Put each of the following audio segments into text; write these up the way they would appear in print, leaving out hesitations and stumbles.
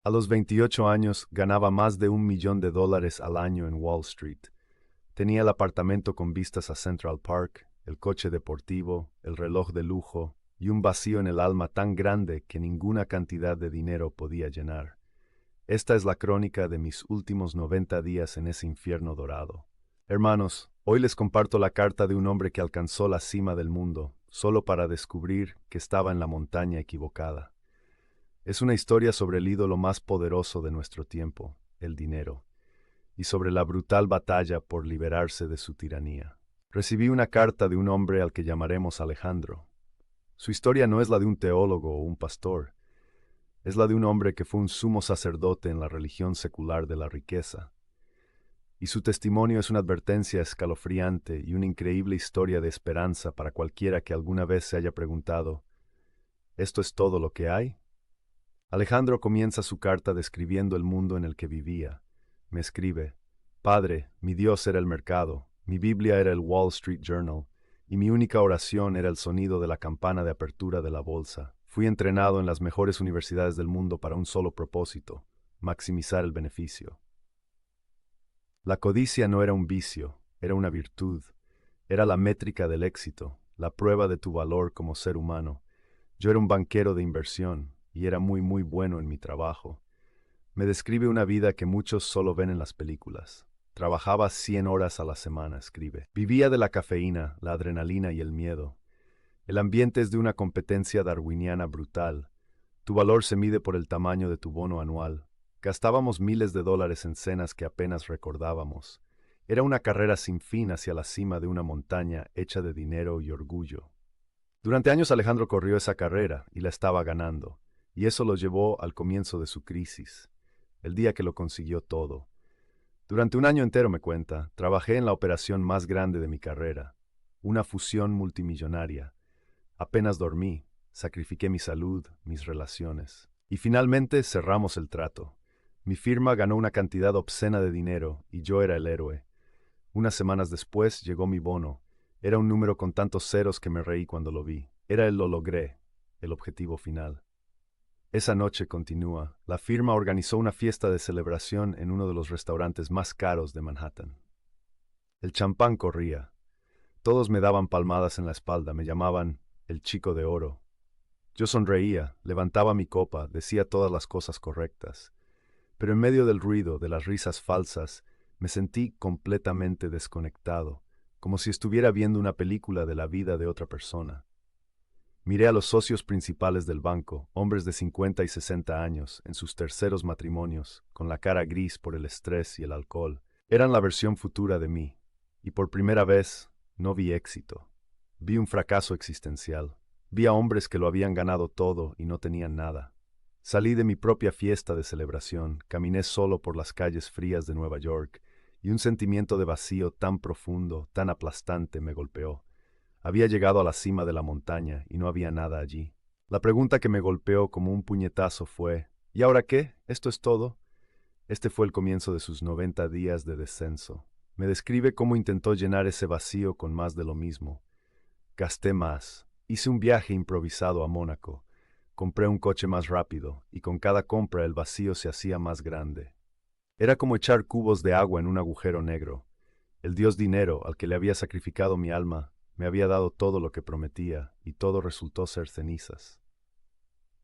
A los 28 años ganaba más de $1 millón al año en Wall Street. Tenía el apartamento con vistas a Central Park, el coche deportivo, el reloj de lujo y un vacío en el alma tan grande que ninguna cantidad de dinero podía llenar. Esta es la crónica de mis últimos 90 días en ese infierno dorado. Hermanos, hoy les comparto la carta de un hombre que alcanzó la cima del mundo, solo para descubrir que estaba en la montaña equivocada. Es una historia sobre el ídolo más poderoso de nuestro tiempo, el dinero, y sobre la brutal batalla por liberarse de su tiranía. Recibí una carta de un hombre al que llamaremos Alejandro. Su historia no es la de un teólogo o un pastor, es la de un hombre que fue un sumo sacerdote en la religión secular de la riqueza. Y su testimonio es una advertencia escalofriante y una increíble historia de esperanza para cualquiera que alguna vez se haya preguntado, ¿esto es todo lo que hay? Alejandro comienza su carta describiendo el mundo en el que vivía. Me escribe: Padre, mi Dios era el mercado, mi Biblia era el Wall Street Journal, y mi única oración era el sonido de la campana de apertura de la bolsa. Fui entrenado en las mejores universidades del mundo para un solo propósito: maximizar el beneficio. La codicia no era un vicio, era una virtud. Era la métrica del éxito, la prueba de tu valor como ser humano. Yo era un banquero de inversión, y era muy bueno en mi trabajo. Me describe una vida que muchos solo ven en las películas. Trabajaba 100 horas a la semana, escribe. Vivía de la cafeína, la adrenalina y el miedo. El ambiente es de una competencia darwiniana brutal. Tu valor se mide por el tamaño de tu bono anual. Gastábamos miles de dólares en cenas que apenas recordábamos. Era una carrera sin fin hacia la cima de una montaña hecha de dinero y orgullo. Durante años Alejandro corrió esa carrera y la estaba ganando, y eso lo llevó al comienzo de su crisis, el día que lo consiguió todo. Durante un año entero, me cuenta, trabajé en la operación más grande de mi carrera, una fusión multimillonaria. Apenas dormí, sacrifiqué mi salud, mis relaciones. Y finalmente cerramos el trato. Mi firma ganó una cantidad obscena de dinero y yo era el héroe. Unas semanas después llegó mi bono. Era un número con tantos ceros que me reí cuando lo vi. Era el lo logré, el objetivo final. Esa noche, continúa, la firma organizó una fiesta de celebración en uno de los restaurantes más caros de Manhattan. El champán corría. Todos me daban palmadas en la espalda, me llamaban el chico de oro. Yo sonreía, levantaba mi copa, decía todas las cosas correctas. Pero en medio del ruido, de las risas falsas, me sentí completamente desconectado, como si estuviera viendo una película de la vida de otra persona. Miré a los socios principales del banco, hombres de 50 y 60 años, en sus terceros matrimonios, con la cara gris por el estrés y el alcohol. Eran la versión futura de mí, y por primera vez no vi éxito. Vi un fracaso existencial. Vi a hombres que lo habían ganado todo y no tenían nada. Salí de mi propia fiesta de celebración, caminé solo por las calles frías de Nueva York, y un sentimiento de vacío tan profundo, tan aplastante me golpeó. Había llegado a la cima de la montaña y no había nada allí. La pregunta que me golpeó como un puñetazo fue: ¿y ahora qué? ¿Esto es todo? Este fue el comienzo de sus 90 días de descenso. Me describe cómo intentó llenar ese vacío con más de lo mismo. Gasté más. Hice un viaje improvisado a Mónaco. Compré un coche más rápido, y con cada compra el vacío se hacía más grande. Era como echar cubos de agua en un agujero negro. El dios dinero, al que le había sacrificado mi alma, me había dado todo lo que prometía, y todo resultó ser cenizas.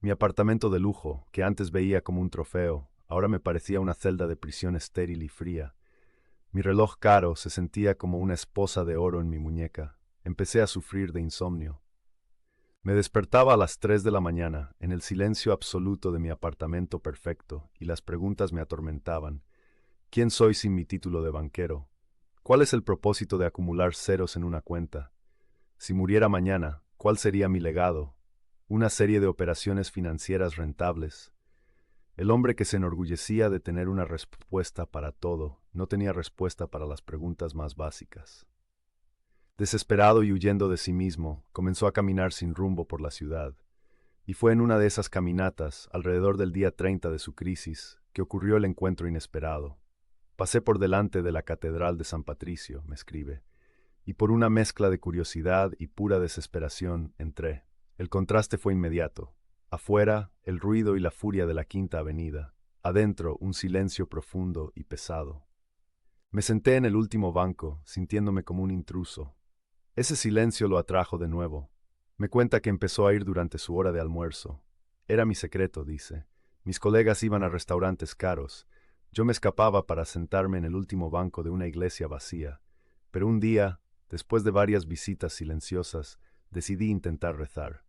Mi apartamento de lujo, que antes veía como un trofeo, ahora me parecía una celda de prisión estéril y fría. Mi reloj caro se sentía como una esposa de oro en mi muñeca. Empecé a sufrir de insomnio. Me despertaba a las 3 de la mañana, en el silencio absoluto de mi apartamento perfecto, y las preguntas me atormentaban. ¿Quién soy sin mi título de banquero? ¿Cuál es el propósito de acumular ceros en una cuenta? Si muriera mañana, ¿cuál sería mi legado? Una serie de operaciones financieras rentables. El hombre que se enorgullecía de tener una respuesta para todo, no tenía respuesta para las preguntas más básicas. Desesperado y huyendo de sí mismo, comenzó a caminar sin rumbo por la ciudad. Y fue en una de esas caminatas, alrededor del día 30 de su crisis, que ocurrió el encuentro inesperado. Pasé por delante de la Catedral de San Patricio, me escribe, y por una mezcla de curiosidad y pura desesperación entré. El contraste fue inmediato. Afuera, el ruido y la furia de la Quinta Avenida. Adentro, un silencio profundo y pesado. Me senté en el último banco, sintiéndome como un intruso. Ese silencio lo atrajo de nuevo. Me cuenta que empezó a ir durante su hora de almuerzo. Era mi secreto, dice. Mis colegas iban a restaurantes caros. Yo me escapaba para sentarme en el último banco de una iglesia vacía. Pero un día, después de varias visitas silenciosas, decidí intentar rezar.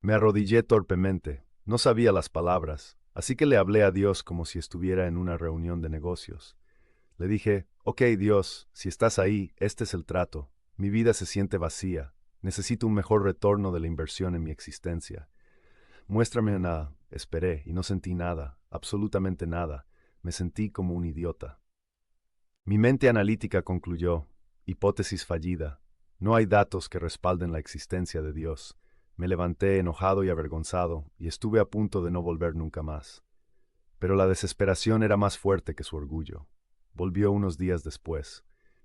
Me arrodillé torpemente. No sabía las palabras, así que le hablé a Dios como si estuviera en una reunión de negocios. Le dije, ok Dios, si estás ahí, este es el trato. Mi vida se siente vacía. Necesito un mejor retorno de la inversión en mi existencia. Muéstrame nada. Esperé y no sentí nada, absolutamente nada. Me sentí como un idiota. Mi mente analítica concluyó, hipótesis fallida. No hay datos que respalden la existencia de Dios. Me levanté enojado y avergonzado, y estuve a punto de no volver nunca más. Pero la desesperación era más fuerte que su orgullo. Volvió unos días después,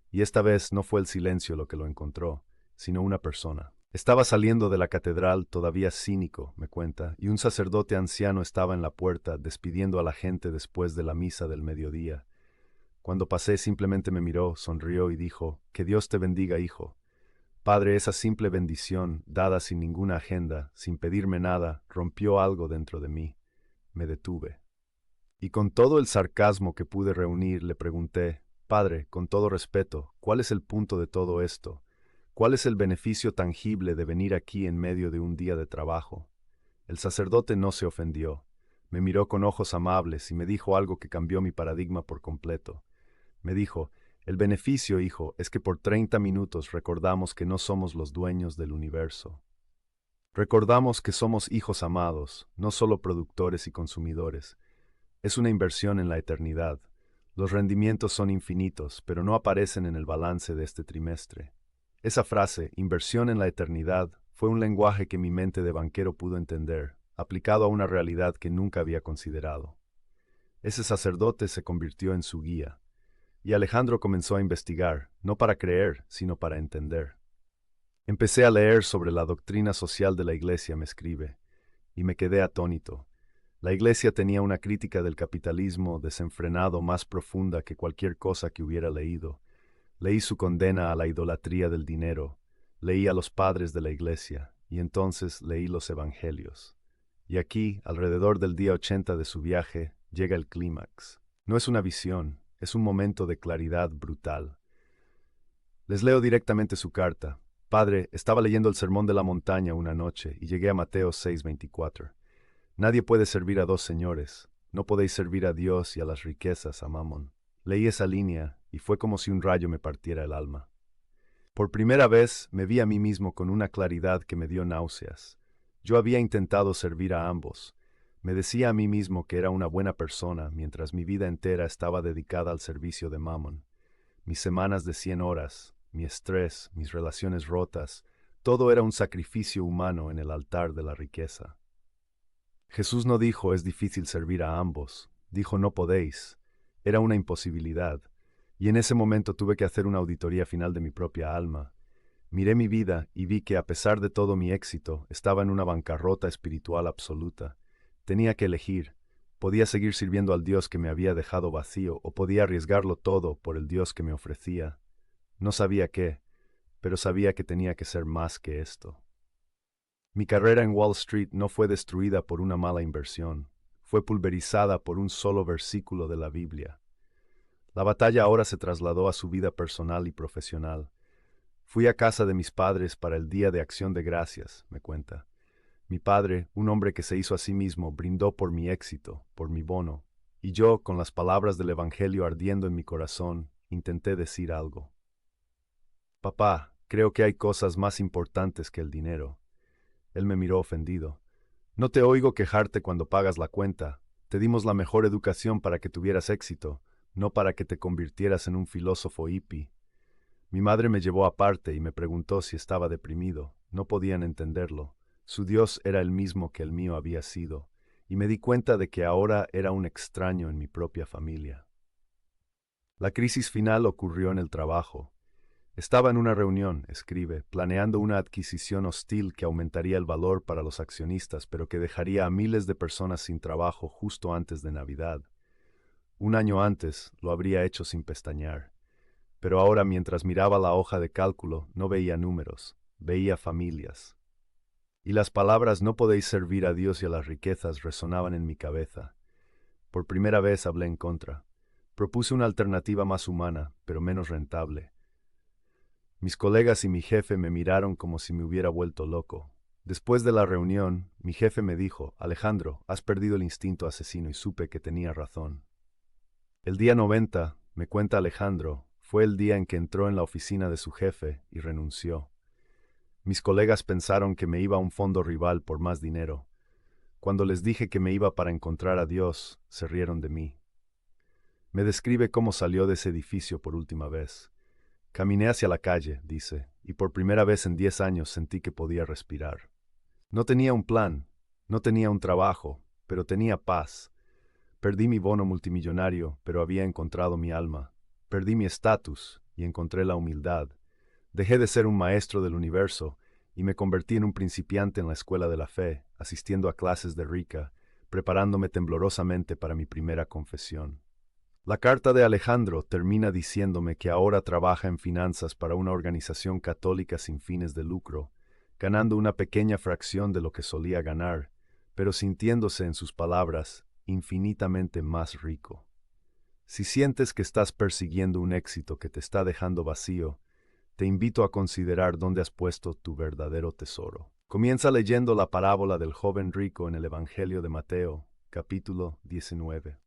y esta vez no fue el silencio lo que lo encontró, sino una persona. Estaba saliendo de la catedral todavía cínico, me cuenta, y un sacerdote anciano estaba en la puerta despidiendo a la gente después de la misa del mediodía. Cuando pasé simplemente me miró, sonrió y dijo, «Que Dios te bendiga, hijo». Padre, esa simple bendición, dada sin ninguna agenda, sin pedirme nada, rompió algo dentro de mí. Me detuve. Y con todo el sarcasmo que pude reunir, le pregunté, «Padre, con todo respeto, ¿cuál es el punto de todo esto? ¿Cuál es el beneficio tangible de venir aquí en medio de un día de trabajo?» El sacerdote no se ofendió. Me miró con ojos amables y me dijo algo que cambió mi paradigma por completo. Me dijo, el beneficio, hijo, es que por 30 minutos recordamos que no somos los dueños del universo. Recordamos que somos hijos amados, no solo productores y consumidores. Es una inversión en la eternidad. Los rendimientos son infinitos, pero no aparecen en el balance de este trimestre. Esa frase, inversión en la eternidad, fue un lenguaje que mi mente de banquero pudo entender, aplicado a una realidad que nunca había considerado. Ese sacerdote se convirtió en su guía. Y Alejandro comenzó a investigar, no para creer, sino para entender. Empecé a leer sobre la doctrina social de la Iglesia, me escribe, y me quedé atónito. La Iglesia tenía una crítica del capitalismo desenfrenado más profunda que cualquier cosa que hubiera leído. Leí su condena a la idolatría del dinero, leí a los padres de la Iglesia, y entonces leí los Evangelios. Y aquí, alrededor del día 80 de su viaje, llega el clímax. No es una visión, es un momento de claridad brutal. Les leo directamente su carta. Padre, estaba leyendo el Sermón de la Montaña una noche y llegué a Mateo 6:24. Nadie puede servir a dos señores. No podéis servir a Dios y a las riquezas, a Mamón. Leí esa línea y fue como si un rayo me partiera el alma. Por primera vez me vi a mí mismo con una claridad que me dio náuseas. Yo había intentado servir a ambos. Me decía a mí mismo que era una buena persona mientras mi vida entera estaba dedicada al servicio de Mammon. Mis semanas de 100 horas, mi estrés, mis relaciones rotas, todo era un sacrificio humano en el altar de la riqueza. Jesús no dijo es difícil servir a ambos, dijo no podéis. Era una imposibilidad, y en ese momento tuve que hacer una auditoría final de mi propia alma. Miré mi vida y vi que a pesar de todo mi éxito, estaba en una bancarrota espiritual absoluta. Tenía que elegir. Podía seguir sirviendo al Dios que me había dejado vacío o podía arriesgarlo todo por el Dios que me ofrecía. No sabía qué, pero sabía que tenía que ser más que esto. Mi carrera en Wall Street no fue destruida por una mala inversión, fue pulverizada por un solo versículo de la Biblia. La batalla ahora se trasladó a su vida personal y profesional. Fui a casa de mis padres para el Día de Acción de Gracias, me cuenta. Mi padre, un hombre que se hizo a sí mismo, brindó por mi éxito, por mi bono, y yo, con las palabras del Evangelio ardiendo en mi corazón, intenté decir algo. Papá, creo que hay cosas más importantes que el dinero. Él me miró ofendido. No te oigo quejarte cuando pagas la cuenta. Te dimos la mejor educación para que tuvieras éxito, no para que te convirtieras en un filósofo hippie. Mi madre me llevó aparte y me preguntó si estaba deprimido. No podían entenderlo. Su Dios era el mismo que el mío había sido, y me di cuenta de que ahora era un extraño en mi propia familia. La crisis final ocurrió en el trabajo. Estaba en una reunión, escribe, planeando una adquisición hostil que aumentaría el valor para los accionistas, pero que dejaría a miles de personas sin trabajo justo antes de Navidad. Un año antes lo habría hecho sin pestañear. Pero ahora, mientras miraba la hoja de cálculo, no veía números, veía familias. Y las palabras "no podéis servir a Dios y a las riquezas" resonaban en mi cabeza. Por primera vez hablé en contra. Propuse una alternativa más humana, pero menos rentable. Mis colegas y mi jefe me miraron como si me hubiera vuelto loco. Después de la reunión, mi jefe me dijo: Alejandro, has perdido el instinto asesino, y supe que tenía razón. El día 90, me cuenta Alejandro, fue el día en que entró en la oficina de su jefe y renunció. Mis colegas pensaron que me iba a un fondo rival por más dinero. Cuando les dije que me iba para encontrar a Dios, se rieron de mí. Me describe cómo salió de ese edificio por última vez. Caminé hacia la calle, dice, y por primera vez en 10 años sentí que podía respirar. No tenía un plan, no tenía un trabajo, pero tenía paz. Perdí mi bono multimillonario, pero había encontrado mi alma. Perdí mi estatus y encontré la humildad. Dejé de ser un maestro del universo y me convertí en un principiante en la escuela de la fe, asistiendo a clases de Rica, preparándome temblorosamente para mi primera confesión. La carta de Alejandro termina diciéndome que ahora trabaja en finanzas para una organización católica sin fines de lucro, ganando una pequeña fracción de lo que solía ganar, pero sintiéndose, en sus palabras, infinitamente más rico. Si sientes que estás persiguiendo un éxito que te está dejando vacío, te invito a considerar dónde has puesto tu verdadero tesoro. Comienza leyendo la parábola del joven rico en el Evangelio de Mateo, capítulo 19.